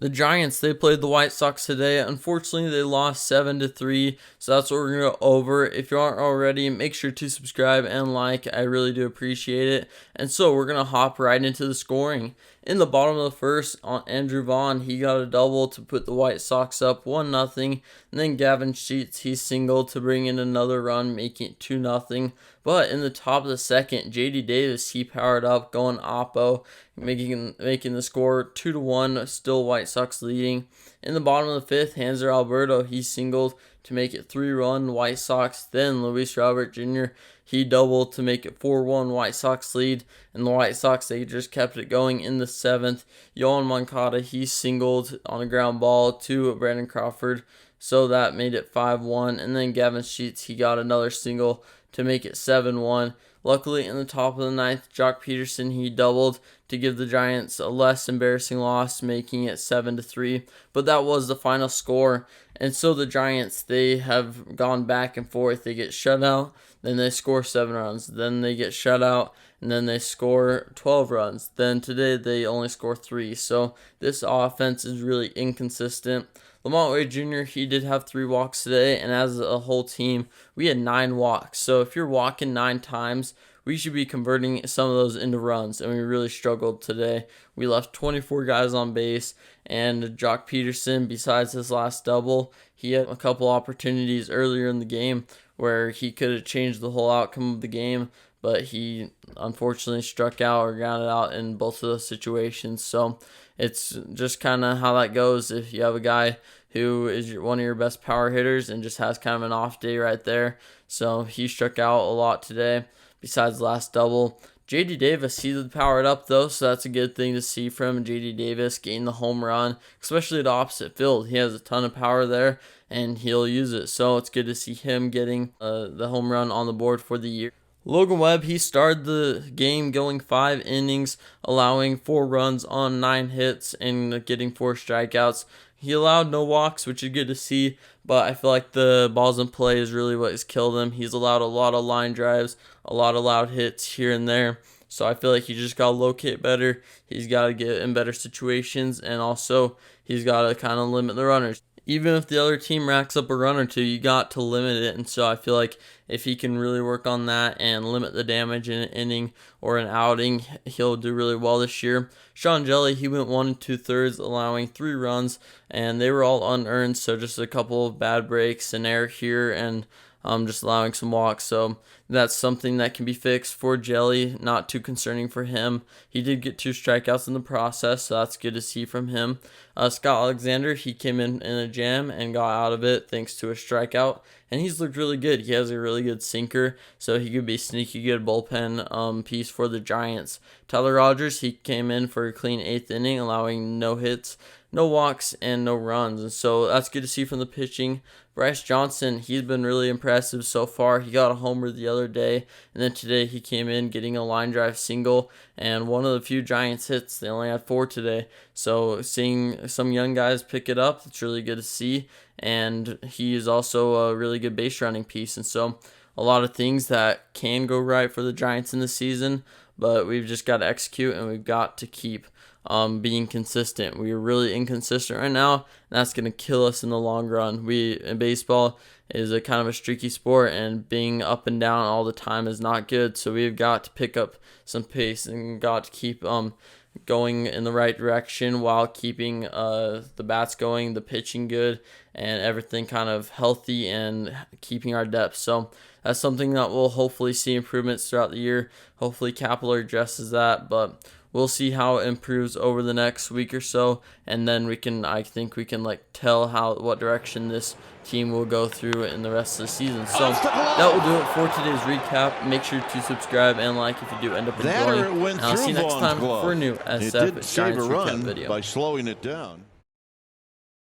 The Giants, they played the White Sox today. Unfortunately, they lost 7-3, so that's what we're going to go over. If you aren't already, make sure to subscribe and like. I really do appreciate it. And so we're going to hop right into the scoring. In the bottom of the first, Andrew Vaughn, he got a double to put the White Sox up 1-0. And then Gavin Sheets, he singled to bring in another run, making it 2-0. But in the top of the second, J.D. Davis, he powered up, going oppo, making the score 2-1, still White Sox leading. In the bottom of the fifth, Hanser Alberto, he singled to make it 3-1 White Sox. Then Luis Robert Jr., he doubled to make it 4-1 White Sox lead. And the White Sox, they just kept it going in the seventh. Yohan Moncada, he singled on a ground ball to Brandon Crawford, so that made it 5-1. And then Gavin Sheets, he got another single to make it 7-1. Luckily, in the top of the ninth, Jock Peterson, he doubled to give the Giants a less embarrassing loss, making it 7-3. But that was the final score. And so the Giants, they have gone back and forth. They get shut out, then they score 7 runs. Then they get shut out, and then they score 12 runs. Then today, they only score 3. So this offense is really inconsistent. Lamont Wade Jr., he did have 3 walks today, and as a whole team, we had 9 walks. So if you're walking 9 times, we should be converting some of those into runs, and we really struggled today. We left 24 guys on base, and Jock Peterson, besides his last double, he had a couple opportunities earlier in the game where he could have changed the whole outcome of the game, but he unfortunately struck out or grounded out in both of those situations. So it's just kind of how that goes if you have a guy who is one of your best power hitters and just has kind of an off day right there. So he struck out a lot today besides the last double. J.D. Davis, he powered up though, so that's a good thing to see from J.D. Davis getting the home run, especially at opposite field. He has a ton of power there, and he'll use it. So it's good to see him getting the home run on the board for the year. Logan Webb, he started the game going 5 innings, allowing 4 runs on 9 hits and getting 4 strikeouts. He allowed no walks, which is good to see, but I feel like the balls in play is really what has killed him. He's allowed a lot of line drives, a lot of loud hits here and there. So I feel like he just got to locate better. He's got to get in better situations, and also he's got to kind of limit the runners. Even if the other team racks up a run or two, you got to limit it. And so I feel like if he can really work on that and limit the damage in an inning or an outing, he'll do really well this year. Sean Jelly, he went 1 2/3, allowing 3 runs, and they were all unearned. So just a couple of bad breaks, an error here, and just allowing some walks. So that's something that can be fixed for Jelly. Not too concerning for him. He did get 2 strikeouts in the process, so that's good to see from him. Scott Alexander, he came in a jam and got out of it thanks to a strikeout, and he's looked really good. He has a really good sinker, so he could be sneaky good bullpen piece for the Giants. Tyler Rogers, he came in for a clean 8th inning, allowing no hits, no walks, and no runs. And so that's good to see from the pitching. Bryce Johnson, he's been really impressive so far. He got a homer the other day, and then today he came in getting a line drive single and one of the few Giants hits. They only had 4 today. So seeing some young guys pick it up, it's really good to see. And he is also a really good base running piece. And so a lot of things that can go right for the Giants in the season, but we've just got to execute, and we've got to keep being consistent. We are really inconsistent right now, and that's going to kill us in the long run. Baseball is a kind of a streaky sport, and being up and down all the time is not good. So we've got to pick up some pace and got to keep going in the right direction while keeping the bats going, the pitching good, and everything kind of healthy and keeping our depth. So that's something that we'll hopefully see improvements throughout the year. Hopefully Kepler addresses that, but we'll see how it improves over the next week or so, and then I think we can tell what direction this team will go through in the rest of the season. So that will do it for today's recap. Make sure to subscribe and like if you do end up enjoying. And I'll see you next time for a new SF Giants recap video. By slowing it down.